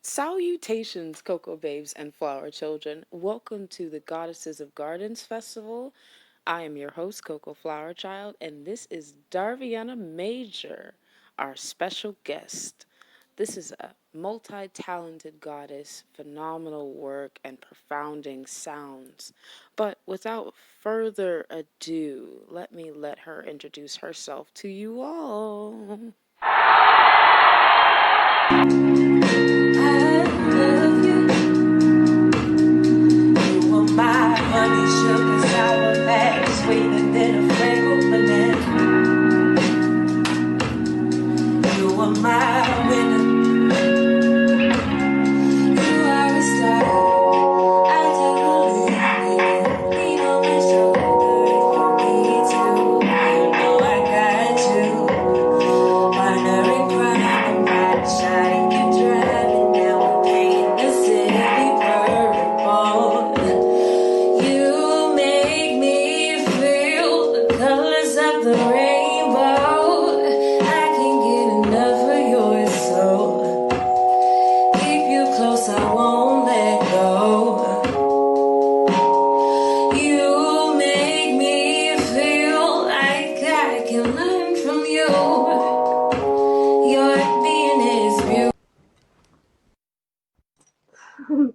Salutations, cocoa babes and flower children. Welcome to the Goddesses of Gardens Festival. I am your host, Coco Flower Child, and this is Darvianna Major, our special guest. This is a multi-talented goddess, phenomenal work, and profounding sounds. But without further ado, let her introduce herself to you all. I love you. You are my honey, sugar, sour mash, sweeter than a fragrant banana. You are my winner. You are a star. I do believe. Lean on my shoulder if you need to. You know I got you. Partner in crime, I'm riding shotty, you driving. Now we're painting the city purple. You make me feel the colors of the rainbow. I can't get enough of your soul. Keep you close, I won't let go. You make me feel like I can learn from you. Your being is beautiful.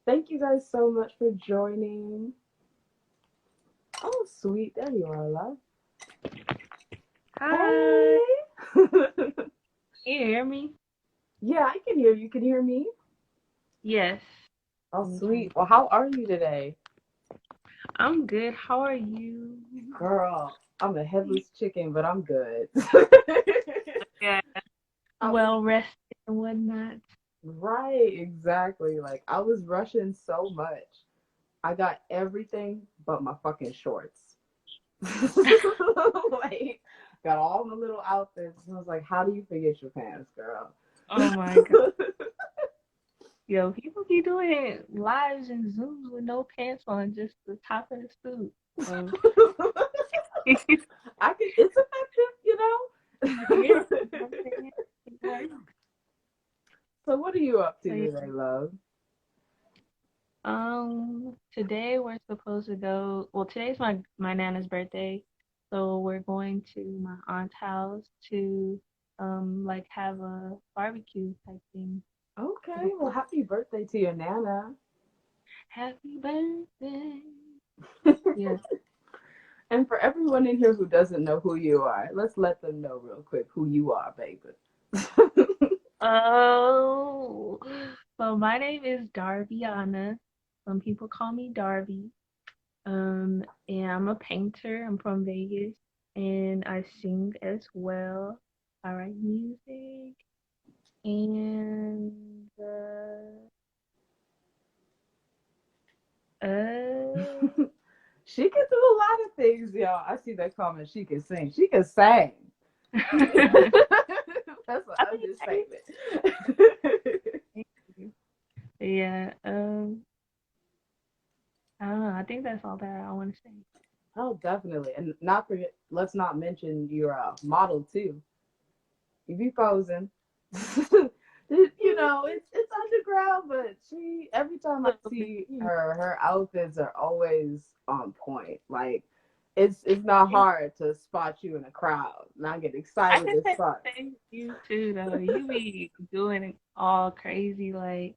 Thank you guys so much for joining. Oh, sweet. There you are, love. Hi. Hey. Can you hear me? Yeah, I can hear you. Can you hear me? Yes. Oh, Okay. sweet. Well, how are you today? I'm good. How are you? Girl, I'm a headless chicken, but I'm good. Yeah. I was Well rested and whatnot. right, exactly. Like I was rushing so much. I got everything but my fucking shorts. Like, got all the little outfits. And I was like, how do you forget your pants, girl? Oh my God. Yo, people be doing lives and Zooms with no pants on, just the top of the suit. So, I can. It's effective, you yeah. know. It works. So, what are you up to So, yeah. today, love? Today we're supposed to go. Well, today's my nana's birthday, so we're going to my aunt's house to like have a barbecue type thing. Like Okay, a well, cook. happy birthday to your nana. Happy birthday. Yeah. And for everyone in here who doesn't know who you are, let's let them know real quick who you are, baby. Oh, so my name is Darvianna. Some people call me Darby. And I'm a painter. I'm from Vegas, and I sing as well. I write music, and She can do a lot of things, y'all. I see that comment. She can sing. She can sing. That's an I think understatement. thank you. Yeah. I don't know. I think that's all that I want to say. Oh, definitely. And not forget, let's not mention your model too. You be posing. You know, it's underground, but she every time I So, see her, her outfits are always on point. Like it's not hard to spot you in a crowd. And I get I excited can as say fuck. the same with you too, though. You be doing it all crazy, like.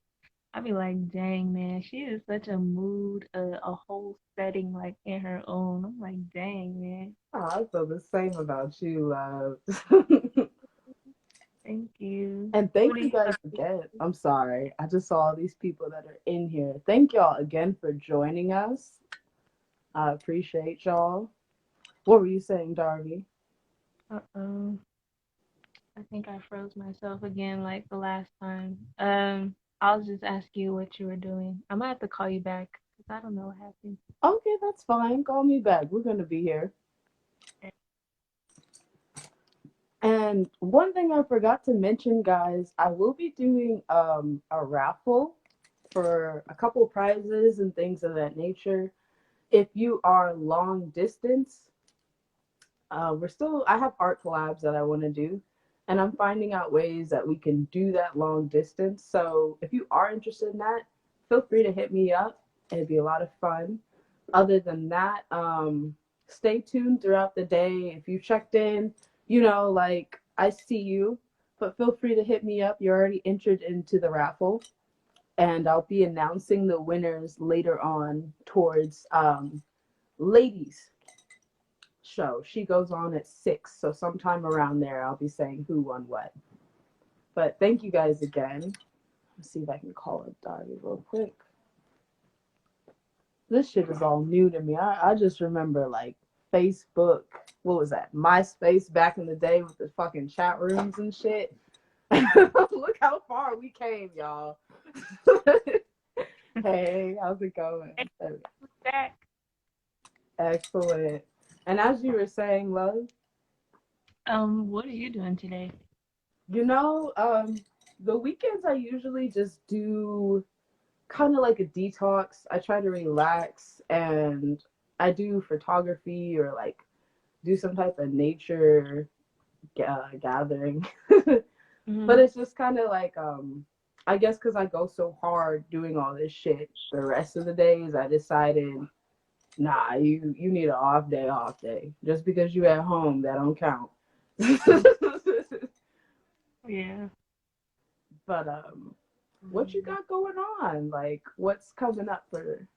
I be like, dang man, she is such a mood, a whole setting like in her own. I'm like, dang man, Oh, I feel the same about you, love. thank you. And What thank are you you guys up again. I'm sorry. I just saw all these people that are in here. Thank y'all again for joining us. I appreciate y'all. What were you saying, Darby? to? Uh-oh, I think I froze myself again like the last time. I'll just ask you what you were doing. I'm gonna have to call you back because I don't know what happened. Okay, that's fine. Call me back. We're going to be here. And one thing I forgot to mention, guys, I will be doing a raffle for a couple prizes and things of that nature. If you are long distance, I have art collabs that I want to do. And I'm finding out ways that we can do that long distance. So if you are interested in that, feel free to hit me up. It'd be a lot of fun. Other than that, stay tuned throughout the day. If you checked in, like I see you, but feel free to hit me up. You're already entered into the raffle, and I'll be announcing the winners later on towards ladies show. She goes on at 6, so sometime around there I'll be saying who won what. But thank you guys again. Let's see if I can call up Darby real quick. This shit is all new to me. I just remember like Facebook. What was that? MySpace back in the day with the fucking chat rooms and shit. Look how far we came, y'all. Hey, how's it going? Back. Excellent. And as you were saying, love, What are you doing today? you know, the weekends I usually just do kind of like a detox. I try to relax and I do photography or like do some type of nature gathering. But Mm-hmm. it's just kind of like, I guess because I go so hard doing all this shit, the rest of the days I decided, nah, you need an off day. Just because you at home, that don't count. Yeah. But what you Mm. got going on? Like, what's coming up for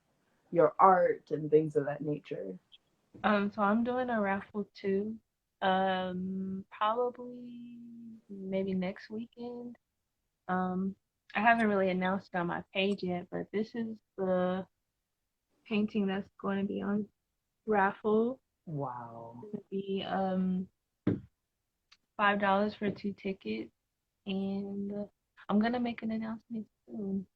your art and things of that nature? So I'm doing a raffle too. Probably maybe next weekend. Um, I haven't really announced it on my page yet, but this is the painting that's going to be on raffle. Wow. It's going to be $5 for 2 tickets, and I'm gonna make an announcement soon.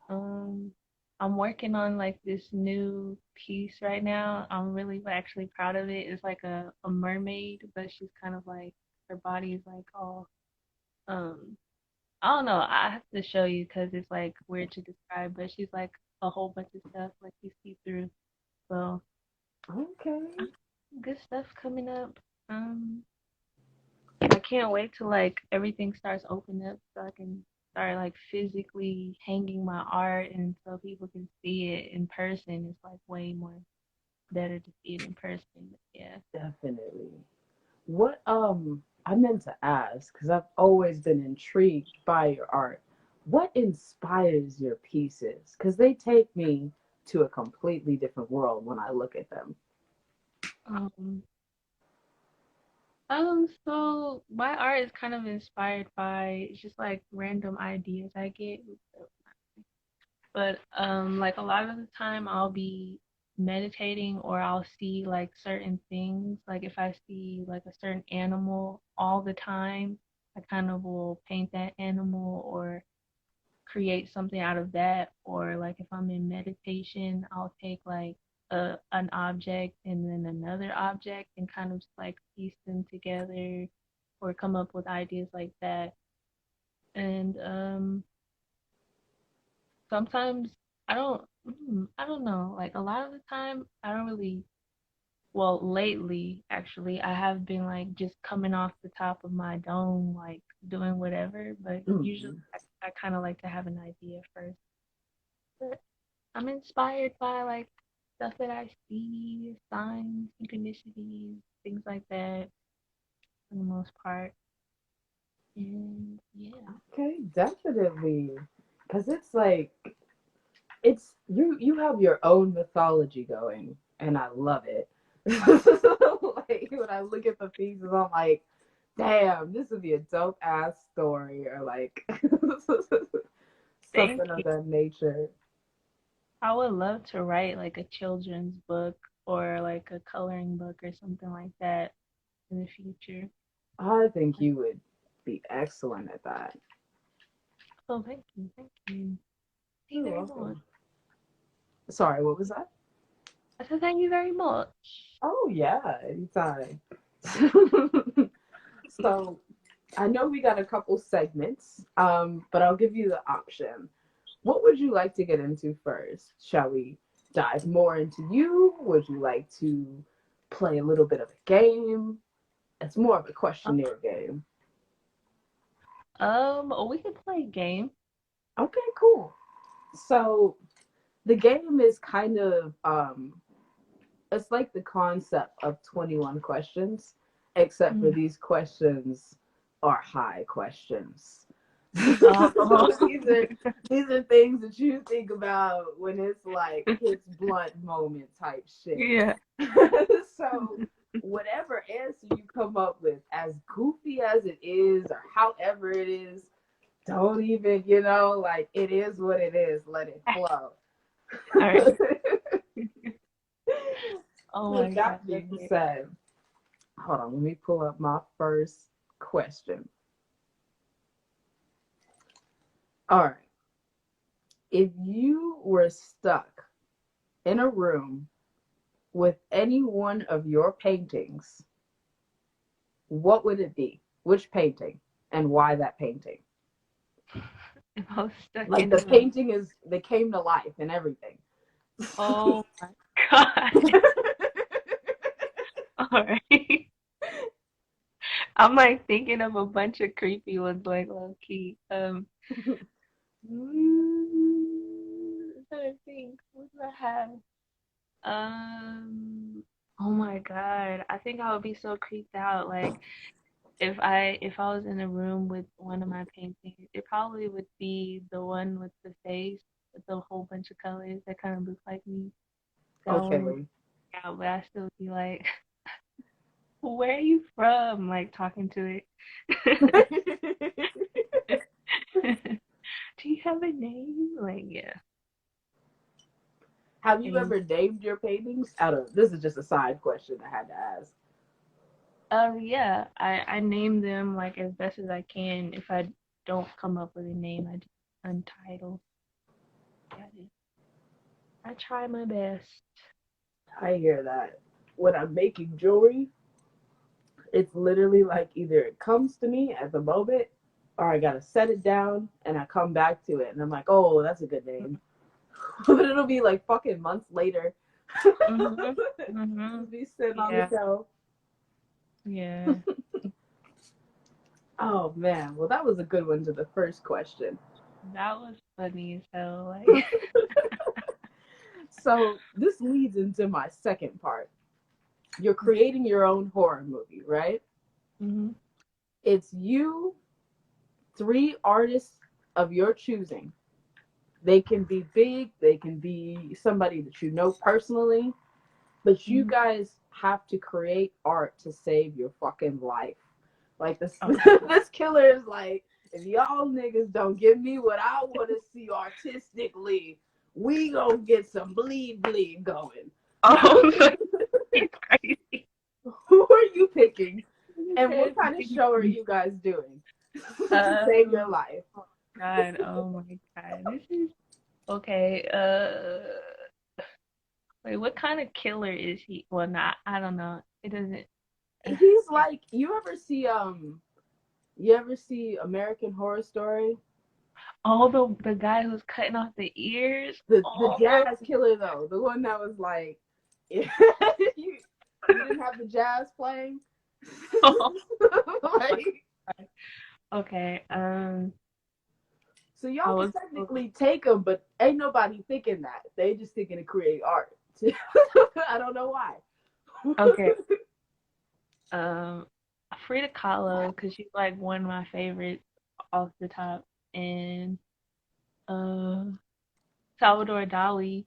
Um, I'm working on like this new piece right now. I'm really actually proud of it. It's like a mermaid, but she's kind of like her body is like all um I don't know. I have to show you because it's like weird to describe, but she's like a whole bunch of stuff like you see through. So Okay. good stuff coming up. I can't wait till like everything starts opening up so I can start like physically hanging my art and so people can see it in person. It's like way more better to see it in person. But yeah. Definitely. What I meant to ask because I've always been intrigued by your art. What inspires your pieces? Because they take me to a completely different world when I look at them. Um so my art is kind of inspired by just like random ideas I get. But like a lot of the time I'll be meditating or I'll see like certain things. Like if I see like a certain animal all the time, I kind of will paint that animal or create something out of that. Or like if I'm in meditation, I'll take like an object and then another object and kind of just like piece them together or come up with ideas like that. And sometimes I don't know. Like a lot of the time, I don't really. Well, lately, actually, I have been like just coming off the top of my dome, like doing whatever. But usually, Mhm. I kind of like to have an idea first. But I'm inspired by like stuff that I see, signs, synchronicities, things like that, for the most part. And yeah, Okay, definitely. Because it's like it's you have your own mythology going, and I love it. Like when I look at the pieces, I'm like, damn, this would be a dope ass story, or like thank something of you. that nature. I would love to write like a children's book or like a coloring book or something like that in the future. I think you would be excellent at that. Oh, thank you, thank you, thank you You're very much. welcome. Sorry, what was that? I said thank you very much. Oh yeah, anytime. So I know we got a couple segments, but I'll give you the option. What would you like to get into first? Shall we dive more into you? Would you like to play a little bit of a game? It's more of a Um, questionnaire game. We could play a game. Okay, cool. So the game is kind of it's like the concept of 21 questions, except for Mm. these questions are high questions. Oh. So these are things that you think about when it's like hits blunt moment type shit. Yeah. So whatever answer you come up with, as goofy as it is, or however it is, don't even, like it is what it is. Let it flow. All right. Oh With my that God. being said, hold on, let me pull up my first question. All right. If you were stuck in a room with any one of your paintings, what would it be? Which painting and why that painting? If I was stuck Like in the a room. painting they came to life and everything. Oh my God. All right. I'm like thinking of a bunch of creepy ones, like low key. Let me think. What do I have? Um. Oh my God. I think I would be so creeped out. Like if I was in a room with one of my paintings, it probably would be the one with the face with a whole bunch of colors that kind of look like me. That one would Okay. be out, but I still be like, where are you from? Like talking to it. Do you have a name? Like, yeah. Have you And ever named your paintings? Out of this is just a side question I had to ask. yeah, I name them like as best as I can. If I don't come up with a name, I just untitle. Got it. I try my best. I hear that. When I'm making jewelry, it's literally like either it comes to me at the moment or I gotta set it down and I come back to it and I'm like, oh, that's a good name. But it'll be like fucking months later. Mhm. Mhm. Just be sitting on the Yeah. shelf. Yeah. Oh man, well that was a good one to the first question. That was funny as hell. Like. So this leads into my second part. You're creating your own horror movie, right? Mhm. It's you, three artists of your choosing. They can be big, they can be somebody that you know personally, but you Mhm. guys have to create art to save your fucking life. Like this Oh. this killer is like, if y'all niggas don't give me what I want to see artistically, we gonna get some bleed bleed going. Oh. You're crazy. Who are you picking? You And what said kind of show are bleed. you guys doing to save your Um. life? Oh God. Oh my God. This is okay. Wait. What kind of killer is he? Well, not. I don't know. It doesn't. He's like, you ever see American Horror Story? Oh, the guy who's cutting off the ears. The Oh. jazz killer though, the one that was like, you you didn't have the jazz playing. Oh my Like, God. Okay. so I y'all can was. technically take them, but ain't nobody thinking that. They just thinking to create art. I don't know why. Okay. Um, Frida Kahlo, because she's like one of my favorites off the top, and uh, Salvador Dali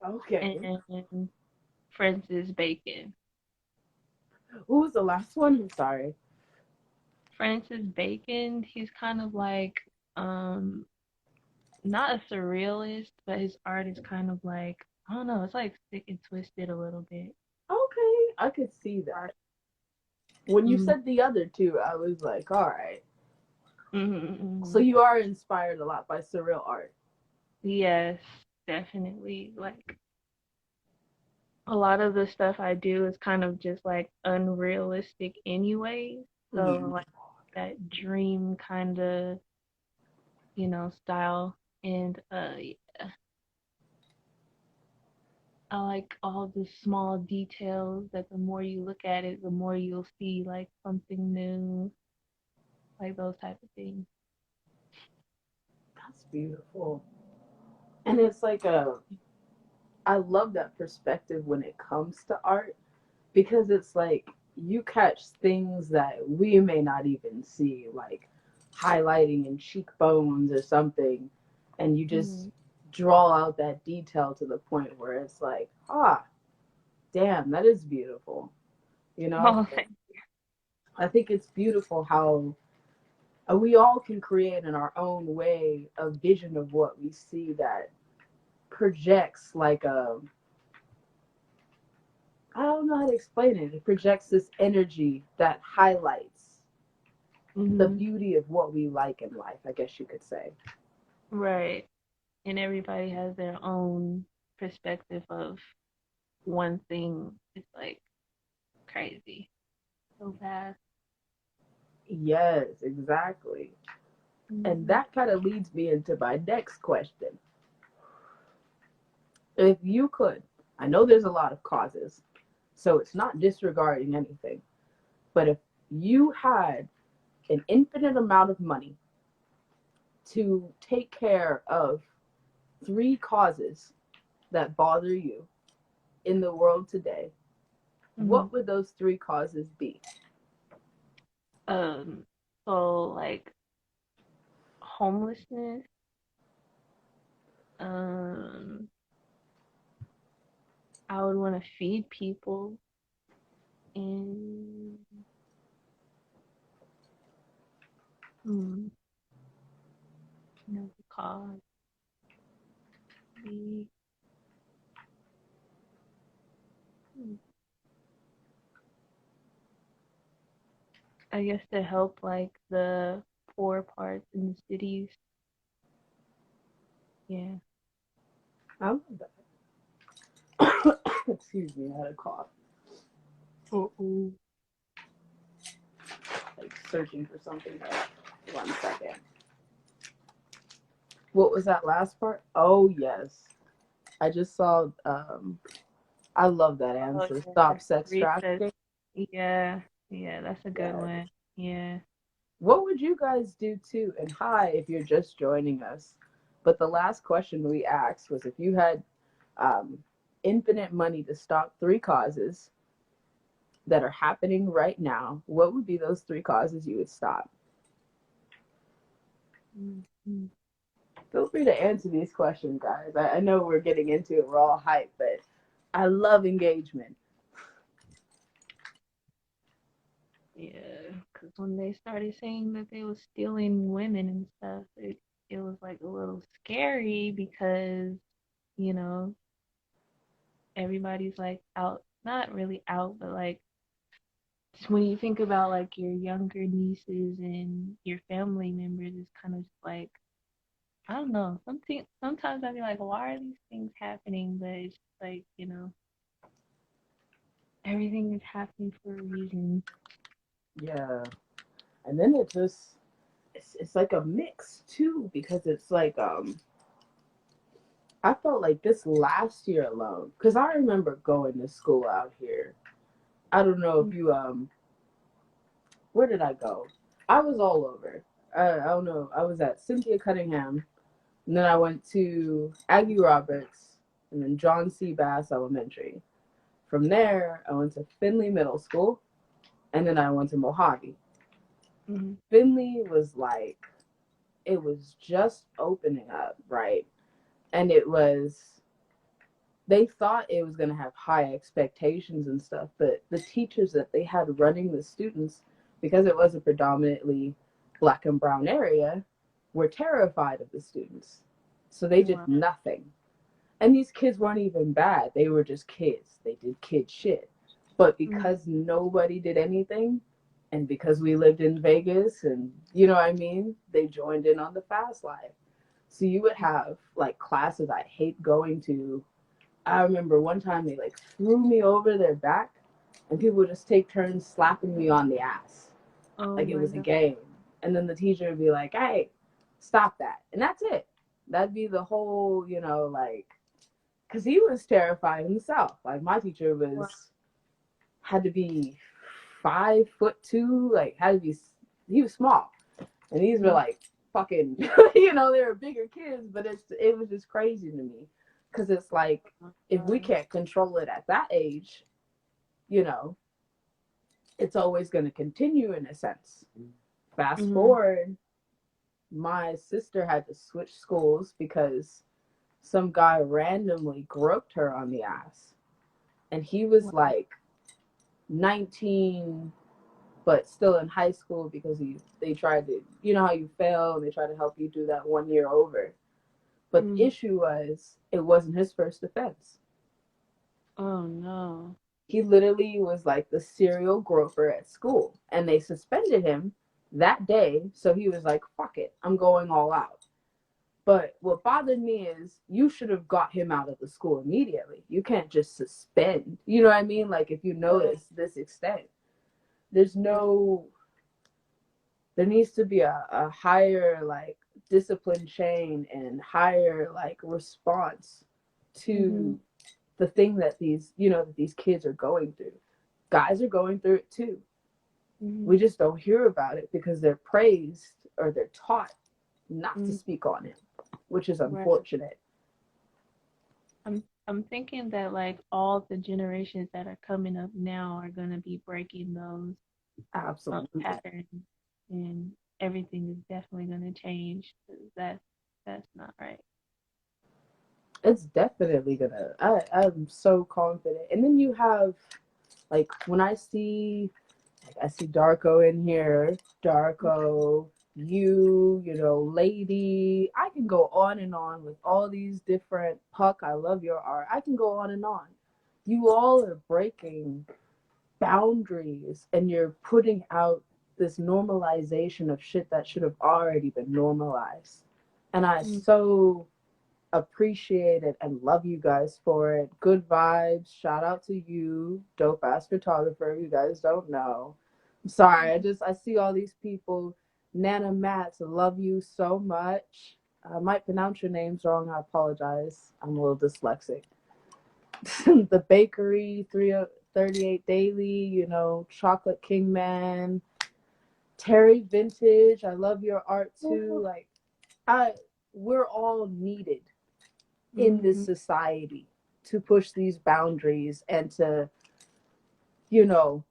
Okay. and Francis Bacon. Who was the last one? I'm sorry. Francis Bacon, he's kind of like not a surrealist, but his art is kind of like I don't know, it's like sick and twisted a little bit. Okay, I could see Art. that. When you Mm, said the other two, I was like, all right. So mm. you are inspired a lot by surreal art. Yes, definitely. Like a lot of the stuff I do is kind of just like unrealistic anyway. So Mhm. like that dream kind of, style. And yeah, I like all the small details that the more you look at it, the more you'll see like something new, like those type of things. That's beautiful. And it's like I love that perspective when it comes to art because it's like you catch things that we may not even see, like highlighting in cheekbones or something, and you Mm-hmm. just draw out that detail to the point where it's like, ah, damn, that is beautiful. You know, Oh, I think it's beautiful how we all can create in our own way a vision of what we see that projects like a, I don't know how to explain it. It projects this energy that highlights the mm-hmm. beauty of what we like in life, I guess you could say. Right. And everybody has their own perspective of one thing. It's like crazy. So fast. Yes, exactly. And Mm-hmm. that kind of leads me into my next question. If you could, I know there's a lot of causes, so it's not disregarding anything, but if you had an infinite amount of money to take care of three causes that bother you in the world today, Mm-hmm. what would those three causes be? Um, so like homelessness, um, I would want to feed people and hmm, the cause be hmm, I guess to help like the poor parts in the cities. Yeah. I love that. Excuse me, I had a cough. Uh-oh. Like searching for something. One second. What was that last part? Oh yes, I just saw. I love that Oh answer. yeah. Stop sex Recess. trafficking. Yeah. Yeah, that's a good Yes. one. Yeah. What would you guys do too? And hi, if you're just joining us. But the last question we asked was if you had um, infinite money to stop three causes that are happening right now, what would be those three causes you would stop? Mm-hmm. Feel free to answer these questions, guys. I know we're getting into it, we're all hyped, but I love engagement. Yeah, because when they started saying that they was stealing women and stuff, it was like a little scary because, you know, everybody's like out, not really out, but like when you think about like your younger nieces and your family members, it's kind of like, I don't know, sometimes I be like, why are these things happening? But it's like, everything is happening for a reason. Yeah. And then it's like a mix too, because it's like I felt like this last year alone, because I remember going to school out here. I don't know if you where did I go? I was all over. I don't know. I was at Cynthia Cunningham, and then I went to Aggie Roberts, and then John C. Bass Elementary. From there, I went to Finley Middle School, and then I went to Mojave. Mm-hmm. Finley was like, it was just opening up, right? And it was, they thought it was going to have high expectations and stuff, but the teachers that they had running the students, because it was a predominantly black and brown area, were terrified of the students. So they did Wow. nothing. And these kids weren't even bad. They were just kids. They did kid shit. But Mm-hmm. because nobody did anything, and because we lived in Vegas and you know what I mean, they joined in on the fast life. So you would have like classes I hate going to. I remember one time they like threw me over their back and people would just take turns slapping me on the ass Oh like it my was a God. game. And then the teacher would be like, hey, stop that. And that's it. That'd be the whole, like, because he was terrified himself. Like my teacher Wow. had to be 5'2", like had to be, he was small. And these were Mm-hmm. like fucking, they were bigger kids, but it was just crazy to me because it's like if we Um, can't control it at that age, you know, it's always going to continue in a sense. Fast mhm. forward, my sister had to switch schools because some guy randomly groped her on the ass, and he was Wow. like 19 but still in high school because they tried to, how you fail and they try to help you do that 1 year over. But the Mm. issue was it wasn't his first offense. Oh no. He literally was like the serial groper at school, and they suspended him that day. So he was like, fuck it, I'm going all out. But what bothered me is you should have got him out of the school immediately. You can't just suspend. You know what I mean? Like if you Right. notice this extent, there's no there needs to be a higher like discipline chain and higher like response Mhm. to the thing that these kids are going through. Guys are going through it too. Mhm. We just don't hear about it because they're praised or they're taught not to Mhm. speak on it, which is Right. unfortunate. I'm thinking that like all the generations that are coming up now are gonna be breaking those Absolutely. patterns, and everything is definitely gonna change. 'Cause that's not right. It's definitely gonna. I'm so confident. And then you have like when I see Darko in here, Darko, Lady. I can go on and on with all these different Puck. I love your art. I can go on and on. You all are breaking boundaries and you're putting out this normalization of shit that should have already been normalized. And I Mm. so appreciate it and love you guys for it. Good vibes. Shout out to you, dope ass photographer. You guys don't know. I'm sorry. I see all these people. Nana Mats, love you so much. I might pronounce your names wrong. I apologize. I'm a little dyslexic. The bakery, 338 Daily, Chocolate King Man, Terry Vintage. I love your art too. Like I we're all needed in this Mhm. society to push these boundaries and to, you know,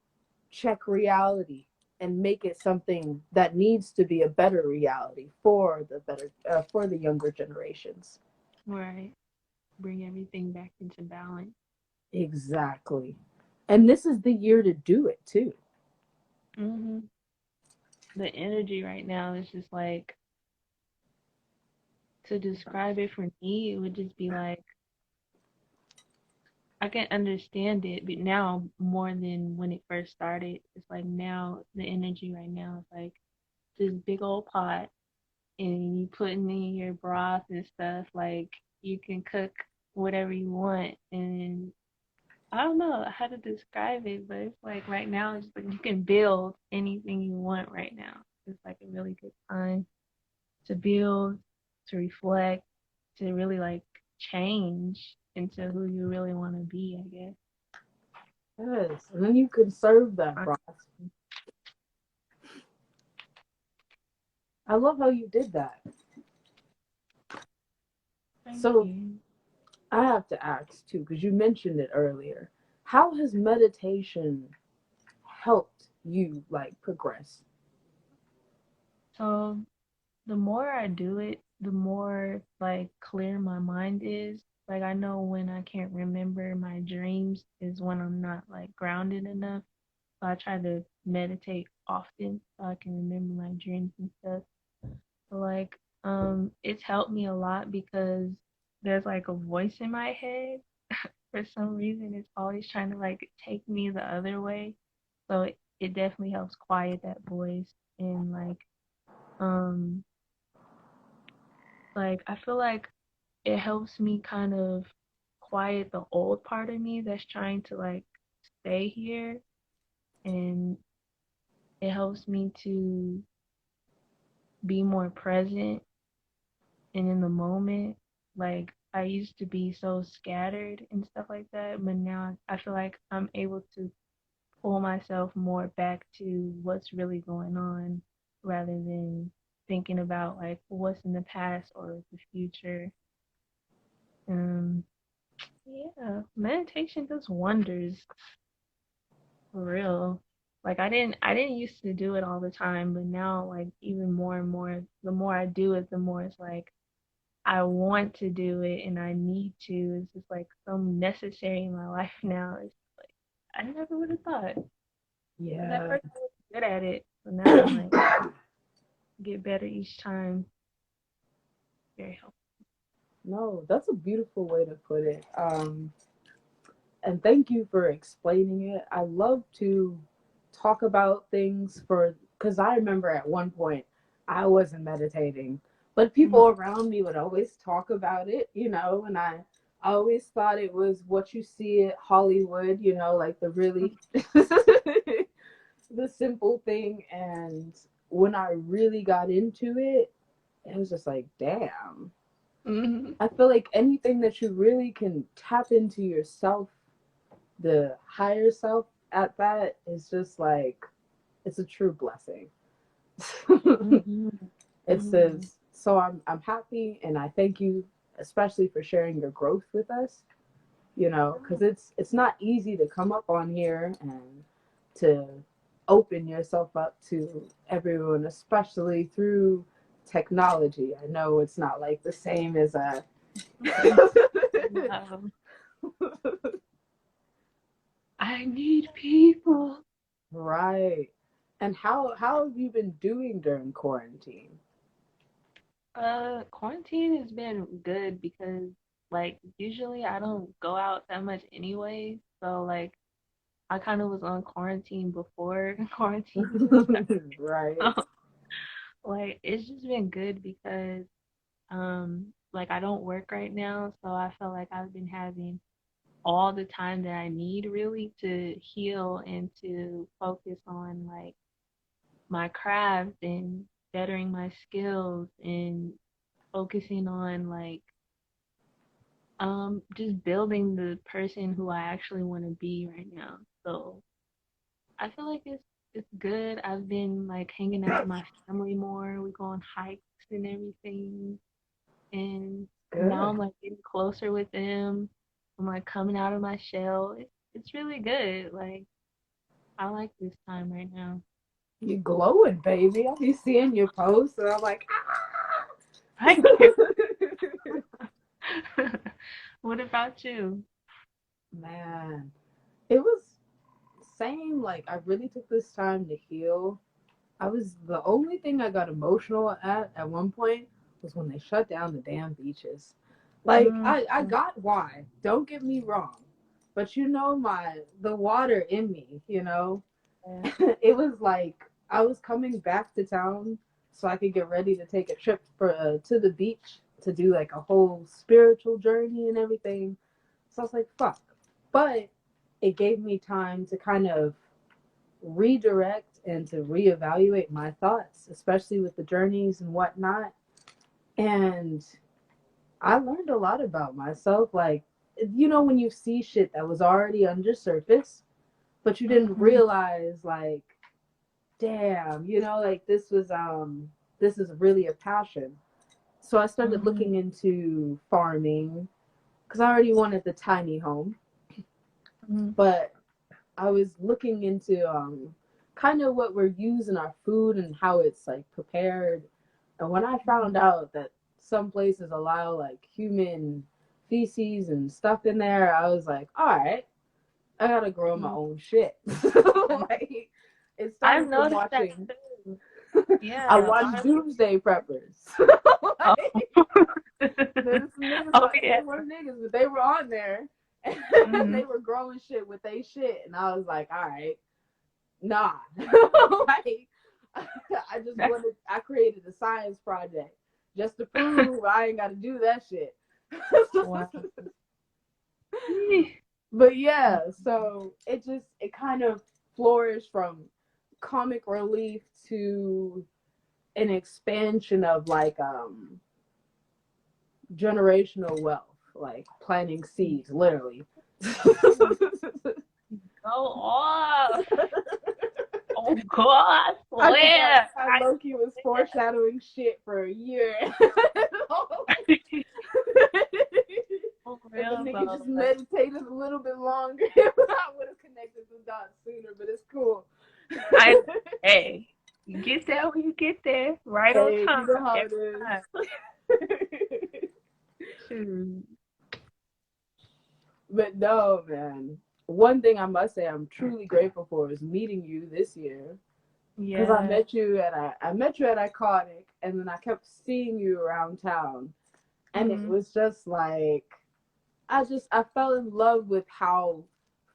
check reality and make it something that needs to be a better reality for the younger generations. Right. Bring everything back into balance. Exactly. And this is the year to do it too. Mhm. The energy right now is just like, to describe it for me, it would just be like I can understand it, but now more than when it first started. It's like now the energy right now is like this big old pot, and you putting in your broth and stuff. Like you can cook whatever you want, and I don't know how to describe it, but it's like right now it's like you can build anything you want right now. It's like a really good time to build, to reflect, to really like change into who you really want to be, I guess. Yes. And then you can serve that I, broth. I love how you did that. thank So you. I have to ask too, because you mentioned it earlier. How has meditation helped you like progress? So the more I do it, the more like clear my mind is. Like I know when I can't remember my dreams is when I'm not like grounded enough. So I try to meditate often so I can remember my dreams and stuff. So like it's helped me a lot because there's like a voice in my head for some reason. It's always trying to like take me the other way. So it definitely helps quiet that voice, and um like I feel like it helps me kind of quiet the old part of me that's trying to like stay here, and it helps me to be more present and in the moment. Like I used to be so scattered and stuff like that, but now I feel like I'm able to pull myself more back to what's really going on rather than thinking about like what's in the past or the future. Um, yeah, meditation does wonders for real. Like I didn't used to do it all the time, but now like even more and more, the more I do it, the more it's like I want to do it and I need to. It's just like so necessary in my life now. It's like I never would have thought. Because at Yeah. first I was good at it, so now I'm like get better each time. Very helpful. No, that's a beautiful way to put it. And thank you for explaining it. I love to talk about things for because I remember at one point I wasn't meditating, but people around me would always talk about it, and I always thought it was what you see at Hollywood, like the really the simple thing. And when I really got into it, it was just like, damn. Mm-hmm. I feel like anything that you really can tap into yourself, the higher self at that is just like it's a true blessing. Mm-hmm. It Mm-hmm. says so I'm happy and I thank you especially for sharing your growth with us, because it's not easy to come up on here and to open yourself up to everyone, especially through technology. I know it's not like the same as a Wow. I need people. right. And how have you been doing during quarantine? Quarantine has been good because like usually I don't go out that much anyway. So like I kind of was on quarantine before quarantine even Right. started. So like it's just been good because like I don't work right now, so I feel like I've been having all the time that I need really to heal and to focus on like my craft and bettering my skills and focusing on like just building the person who I actually want to be right now. So I feel like it's good. I've been like hanging out with my family more. We go on hikes and everything. And now Good. I'm like getting closer with them. I'm like coming out of my shell. It's really good. Like I like this time right now. You glowing, baby. I'll be seeing your posts and I'm like, Thank you. What about you? man. It was same, like I really took this time to heal. I was the only thing I got emotional at one point was when they shut down the damn beaches. Like Mm, I got why. Don't get me wrong. But my the water in me, yeah. it was like I was coming back to town so I could get ready to take a trip for to the beach to do like a whole spiritual journey and everything. So I was like, fuck. But it gave me time to kind of redirect and to reevaluate my thoughts, especially with the journeys and whatnot. And I learned a lot about myself. Like, when you see shit that was already under surface, but you didn't Hmm. realize, like, damn, like this is really a passion. So I started Hmm. looking into farming because I already wanted the tiny home, Hmm. but I was looking into kind of what we're using our food and how it's like prepared. And when I found out that some places allow like human feces and stuff in there, I was like, all right, I gotta grow my own shit. Like it I've started from noticed that watching. too. I Yeah, a lot watched of Doomsday Preppers. people. Like, there's some niggas Oh like yeah. they weren't niggas, but they were on there and Hmm. they were growing shit with they shit, and I was like, all right, nah. Like I just wanted. I created a science project just to prove I ain't got to do that shit. Wow. Eeh. But yeah, so it kind of flourished from comic relief to an expansion of like generational wealth, like planting seeds, literally. Go off. God, I I think swear. I low-key was foreshadowing shit for a year. For If a real nigga though. just Like, meditated a little bit longer, I would have connected the dots sooner, but it's cool. I hey, you get there when you get there, right on Hey, time you know how every it is. time. Shoot. But no, man. One thing I must say I'm truly grateful for is meeting you this year. Because I Yeah. met you at I met you at Iconic, and then I kept seeing you around town, and it Mm-hmm. was just like I fell in love with how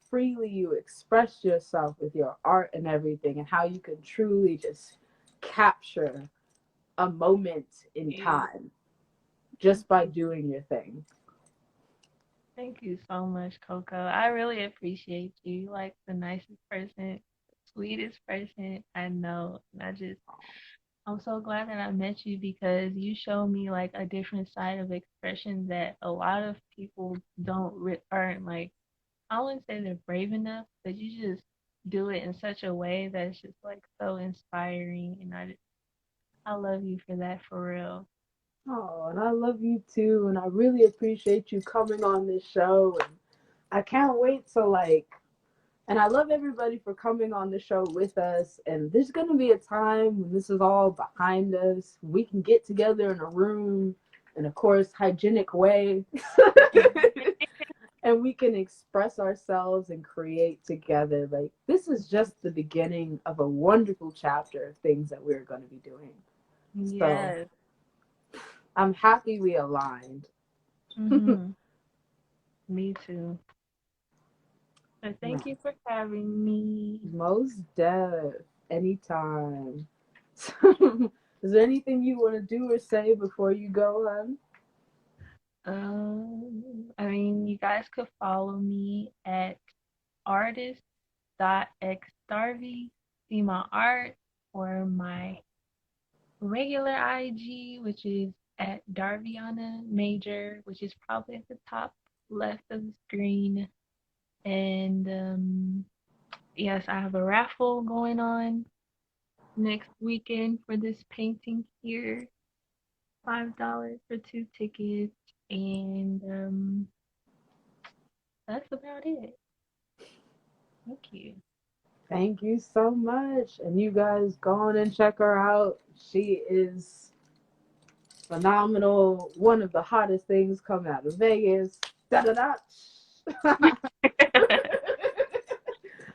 freely you express yourself with your art and everything, and how you can truly just capture a moment in You. time just by doing your thing. Thank you so much, Coco. I really appreciate you. You're like the nicest person, sweetest person I know. And I'm so glad that I met you because you show me like a different side of expression that a lot of people aren't like, I wouldn't say they're brave enough, but you just do it in such a way that's just like so inspiring. And I love you for that for real. Oh, and I love you too, and I really appreciate you coming on this show. And I can't wait to and I love everybody for coming on the show with us. And there's gonna be a time when this is all behind us. We can get together in a room in of course hygienic way. And we can express ourselves and create together. Like this is just the beginning of a wonderful chapter of things that we're gonna be doing. So Yes. I'm happy we aligned. Mhm. Me too. But thank Right. you for having me. Most deaf. Anytime. Is there anything you want to do or say before you go, hon? I mean, you guys could follow me at artist.xdarvey, see my art, or my regular IG, which is at Darvianna Major, which is probably at the top left of the screen. And yes, I have a raffle going on next weekend for this painting here. $5 for 2 tickets, and that's about it. Thank you. Thank you so much. And you guys go on and check her out. She is phenomenal. One of the hottest things coming out of Vegas. Da da da.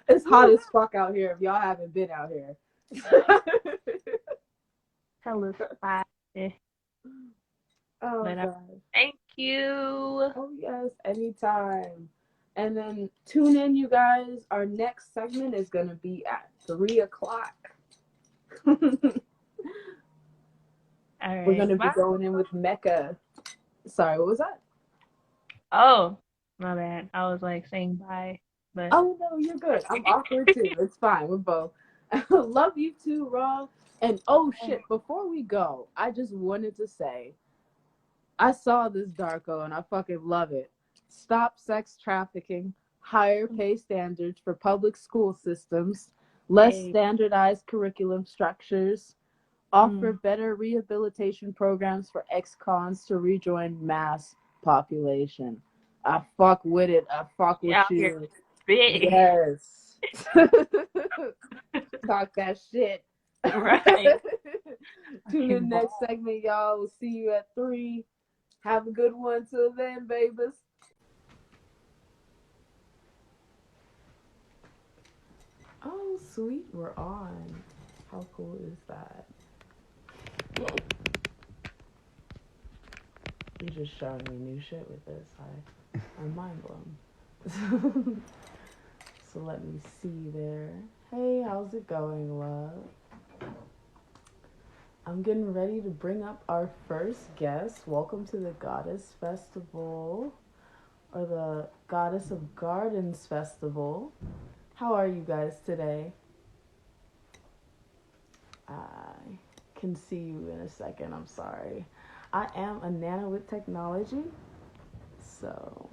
It's hot Woo! as fuck out here if y'all haven't been out here. Tell us about it. Oh But god. thank you. Oh yes, anytime. And then tune in, you guys. Our next segment is gonna be at 3 o'clock. All We're right. gonna be Bye. going in with Mecca. Sorry, what was that? Oh, my bad. I was like saying bye, but Oh no, you're good. I'm awkward too. It's fine. We're both. Love you too, Raw. And oh shit, before we go, I just wanted to say I saw this Darko and I fucking love it. Stop sex trafficking, higher pay standards for public school systems, less hey, standardized curriculum structures, offer mm, better rehabilitation programs for ex-cons to rejoin mass population. I fuck with it. I fuck with out here you. big, Yes. Talk that shit. right? Tune in Fucking next ball. segment, y'all. We'll see you at 3. Have a good one till then, babies. Oh, sweet, we're on. How cool is that? You're just showing me new shit with this. I'm mind blown. So let me see there. Hey, how's it going, love? I'm getting ready to bring up our first guest. Welcome to the Goddess Festival, or the Goddess of Gardens Festival. How are you guys today? I can see you in a second. I'm sorry. I am a nana with technology, so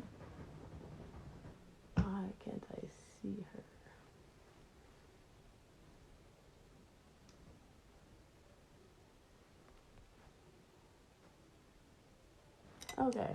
why can't I see her? Okay.